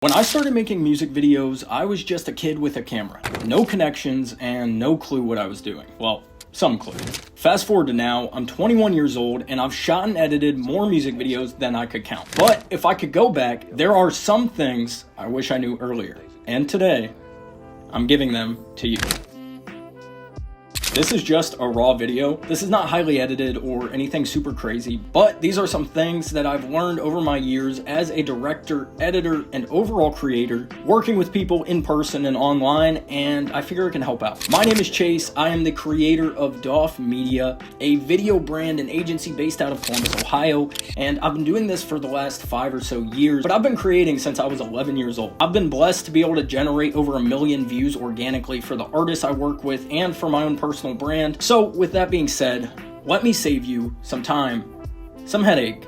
When I started making music videos, I was just a kid with a camera. No connections and no clue what I was doing. Well, some clue. Fast forward to now, I'm 21 years old and I've shot and edited more music videos than I could count. But if I could go back, there are some things I wish I knew earlier. And today, I'm giving them to you. This is just a raw video. This is not highly edited or anything super crazy, but these are some things that I've learned over my years as a director, editor, and overall creator, working with people in person and online, and I figure it can help out. My name is Chase. I am the creator of DauphMedia, a video brand and agency based out of Columbus, Ohio, and I've been doing this for the last 5 or so years, but I've been creating since I was 11 years old. I've been blessed to be able to generate over 1 million views organically for the artists I work with and for my own personal brand. So with that being said, let me save you some time, some headache,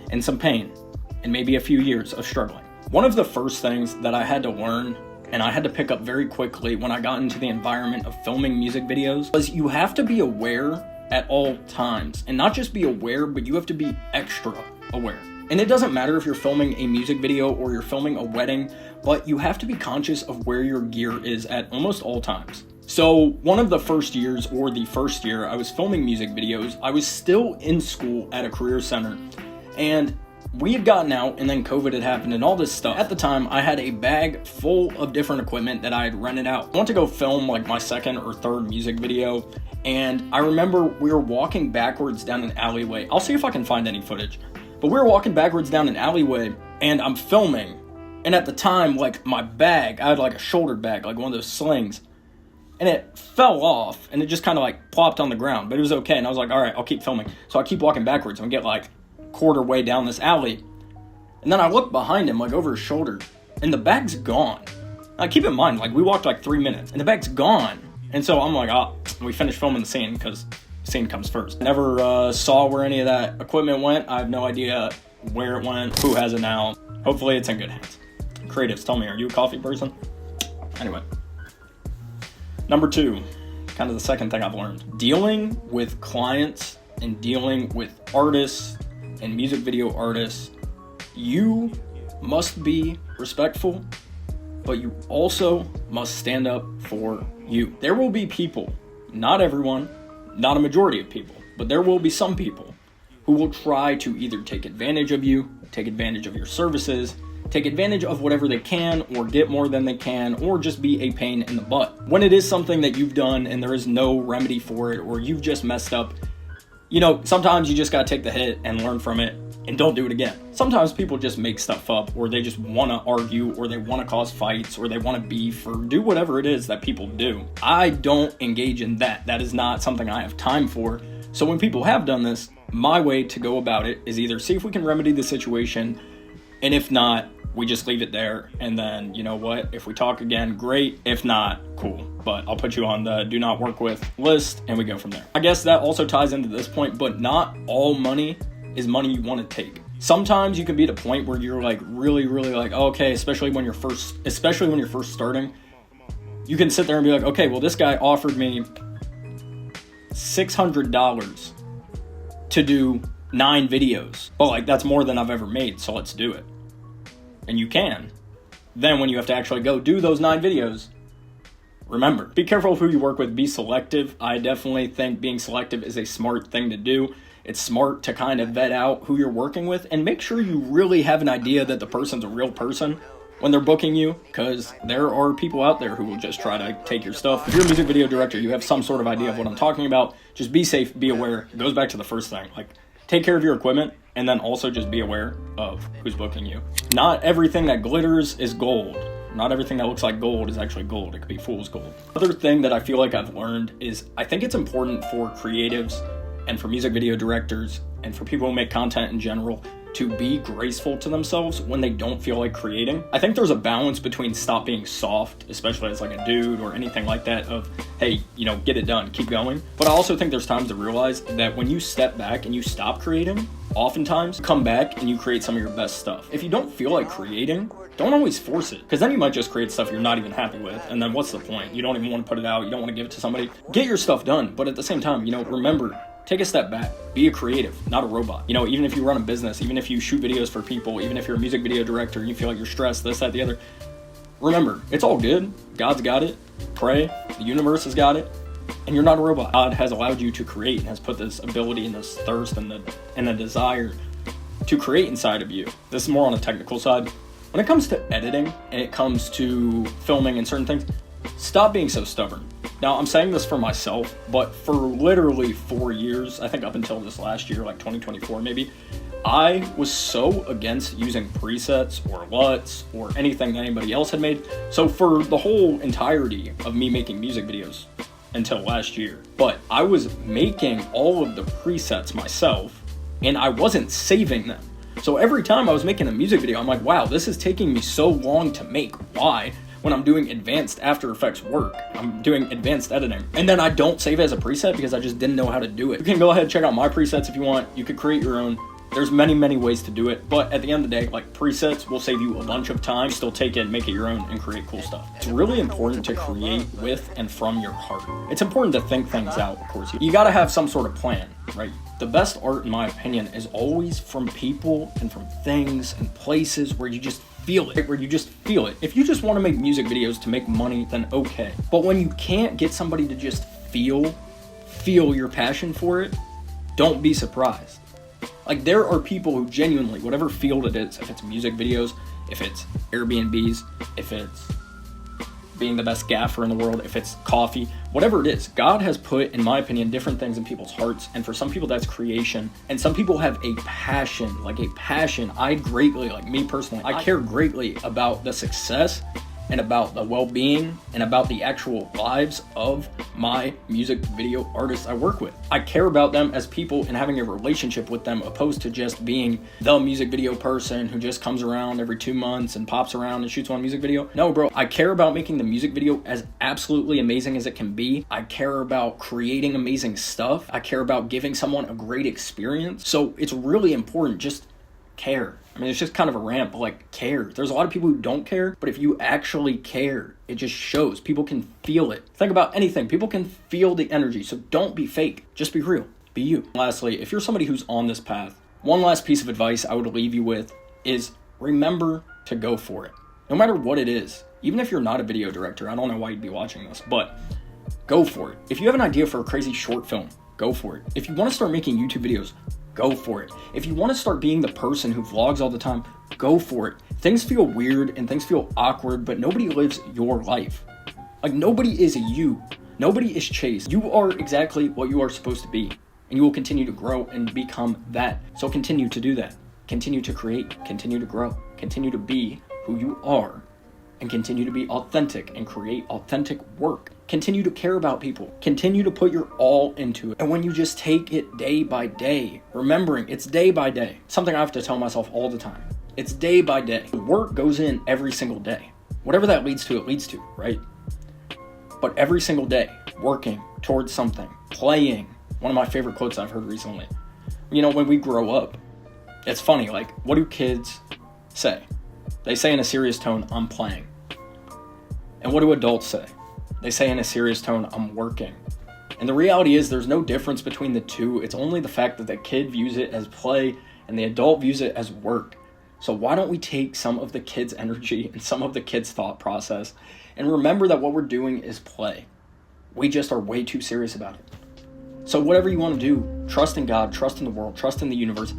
and some pain, and maybe a few years of struggling. One of the first things that I had to learn, and I had to pick up very quickly when I got into the environment of filming music videos, was you have to be aware at all times. And not just be aware, but you have to be extra aware. And it doesn't matter if you're filming a music video or you're filming a wedding, but you have to be conscious of where your gear is at almost all times. So one of the first years, or the first year I was filming music videos, I was still in school at a career center, and we had gotten out and then COVID had happened and all this stuff. At the time, I had a bag full of different equipment that I had rented out. I went to go film like my second or third music video, and I remember we were walking backwards down an alleyway. I'll see if I can find any footage. But we were walking backwards down an alleyway and I'm filming, and at the time, like my bag, I had like a shoulder bag, like one of those slings, and it fell off and it just kind of like plopped on the ground, but it was okay. And I was like, all right, I'll keep filming. So I keep walking backwards and get like quarter way down this alley. And then I look behind him, like over his shoulder, and the bag's gone. Now keep in mind, like we walked like 3 minutes and the bag's gone. And so I'm like, oh, we finished filming the scene because the scene comes first. Never saw where any of that equipment went. I have no idea where it went, who has it now. Hopefully it's in good hands. Creatives, tell me, are you a coffee person? Anyway. Number 2, kind of the second thing I've learned. Dealing with clients and dealing with artists and music video artists, you must be respectful, but you also must stand up for you. There will be people, not everyone, not a majority of people, but there will be some people who will try to either take advantage of you, take advantage of your services, take advantage of whatever they can, or get more than they can, or just be a pain in the butt. When it is something that you've done and there is no remedy for it, or you've just messed up, you know, sometimes you just gotta take the hit and learn from it and don't do it again. Sometimes people just make stuff up, or they just wanna argue, or they wanna cause fights, or they wanna beef, or do whatever it is that people do. I don't engage in that. That is not something I have time for. So when people have done this, my way to go about it is either see if we can remedy the situation, and if not, we just leave it there, and then, you know what, if we talk again, great. If not, cool. But I'll put you on the do not work with list, and we go from there. I guess that also ties into this point, but not all money is money you want to take. Sometimes you can be at a point where you're like really like, okay, especially when you're first starting, you can sit there and be like, okay, well, this guy offered me $600 to do 9 videos. But like, that's more than I've ever made, so let's do it. And you can. Then when you have to actually go do those 9 videos, remember, be careful of who you work with, be selective. I definitely think being selective is a smart thing to do. It's smart to kind of vet out who you're working with and make sure you really have an idea that the person's a real person when they're booking you, because there are people out there who will just try to take your stuff. If you're a music video director, you have some sort of idea of what I'm talking about. Just be safe, be aware. It goes back to the first thing, like take care of your equipment, and then also just be aware of who's booking you. Not everything that glitters is gold. Not everything that looks like gold is actually gold. It could be fool's gold. Another thing that I feel like I've learned is I think it's important for creatives and for music video directors and for people who make content in general to be graceful to themselves when they don't feel like creating. I think there's a balance between stop being soft, especially as like a dude or anything like that, of, hey, you know, get it done, keep going. But I also think there's times to realize that when you step back and you stop creating, oftentimes come back and you create some of your best stuff. If you don't feel like creating, don't always force it, because then you might just create stuff you're not even happy with, and then what's the point? You don't even want to put it out, you don't want to give it to somebody. Get your stuff done, but at the same time, you know, remember, take a step back. Be a creative, not a robot. You know, even if you run a business, even if you shoot videos for people, even if you're a music video director and you feel like you're stressed, this, that, the other, remember, it's all good. God's got it. Pray. The universe has got it. And you're not a robot. God has allowed you to create and has put this ability and this thirst and the desire to create inside of you. This is more on a technical side. When it comes to editing and it comes to filming and certain things, stop being so stubborn. Now, I'm saying this for myself, but for literally 4 years, I think up until this last year, like 2024 maybe, I was so against using presets or LUTs or anything that anybody else had made. So for the whole entirety of me making music videos until last year, but I was making all of the presets myself and I wasn't saving them. So every time I was making a music video, I'm like, wow, this is taking me so long to make. Why? When I'm doing advanced After Effects work, I'm doing advanced editing. And then I don't save it as a preset because I just didn't know how to do it. You can go ahead and check out my presets if you want. You could create your own. There's many, many ways to do it, but at the end of the day, like, presets will save you a bunch of time. Still take it, make it your own, and create cool stuff. It's really important to create with and from your heart. It's important to think things out, of course. You gotta have some sort of plan, right? The best art, in my opinion, is always from people and from things and places where you just feel it, If you just want to make music videos to make money, then okay. But when you can't get somebody to just feel your passion for it, don't be surprised. Like, there are people who genuinely, whatever field it is, if it's music videos, if it's Airbnbs, if it's being the best gaffer in the world, if it's coffee, whatever it is, God has put, in my opinion, different things in people's hearts. And for some people, that's creation. And some people have a passion. Like me personally, I care greatly about the success and about the well-being and about the actual lives of my music video artists I work with. I care about them as people and having a relationship with them, opposed to just being the music video person who just comes around every 2 months and pops around and shoots one music video. No, bro, I care about making the music video as absolutely amazing as it can be. I care about creating amazing stuff. I care about giving someone a great experience. So it's really important, just care. I mean, it's just kind of a rant, but like, care. There's a lot of people who don't care, but if you actually care, it just shows. People can feel it. Think about anything. People can feel the energy, so don't be fake. Just be real. Be you. Lastly, if you're somebody who's on this path, one last piece of advice I would leave you with is remember to go for it. No matter what it is. Even if you're not a video director, I don't know why you'd be watching this, but go for it. If you have an idea for a crazy short film, go for it. If you want to start making YouTube videos, go for it. If you want to start being the person who vlogs all the time, go for it. Things feel weird and things feel awkward, but nobody lives your life. Like, nobody is you. Nobody is Chase. You are exactly what you are supposed to be, and you will continue to grow and become that. So continue to do that. Continue to create, continue to grow, continue to be who you are, and continue to be authentic and create authentic work. Continue to care about people. Continue to put your all into it. And when you just take it day by day, remembering it's day by day, something I have to tell myself all the time. It's day by day. The work goes in every single day. Whatever that leads to, it leads to, right? But every single day, working towards something, playing. One of my favorite quotes I've heard recently. You know, when we grow up, it's funny, like, what do kids say? They say in a serious tone, I'm playing. And what do adults say? They say in a serious tone, I'm working. And the reality is there's no difference between the two. It's only the fact that the kid views it as play and the adult views it as work. So why don't we take some of the kid's energy and some of the kid's thought process and remember that what we're doing is play. We just are way too serious about it. So whatever you want to do, trust in God, trust in the world, trust in the universe.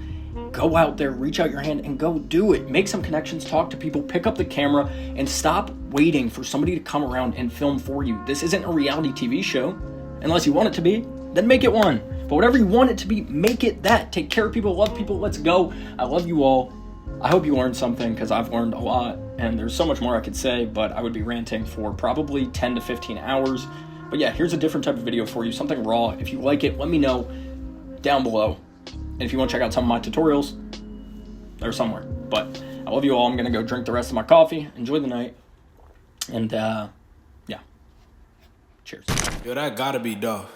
Go out there, reach out your hand, and go do it. Make some connections, talk to people, pick up the camera, and stop waiting for somebody to come around and film for you. This isn't a reality TV show. Unless you want it to be, then make it one. But whatever you want it to be, make it that. Take care of people, love people, let's go. I love you all. I hope you learned something, because I've learned a lot, and there's so much more I could say, but I would be ranting for probably 10 to 15 hours. But yeah, here's a different type of video for you, something raw. If you like it, let me know down below. And if you want to check out some of my tutorials, they're somewhere. But I love you all. I'm going to go drink the rest of my coffee. Enjoy the night. And, yeah. Cheers. Yo, that gotta be Dauph.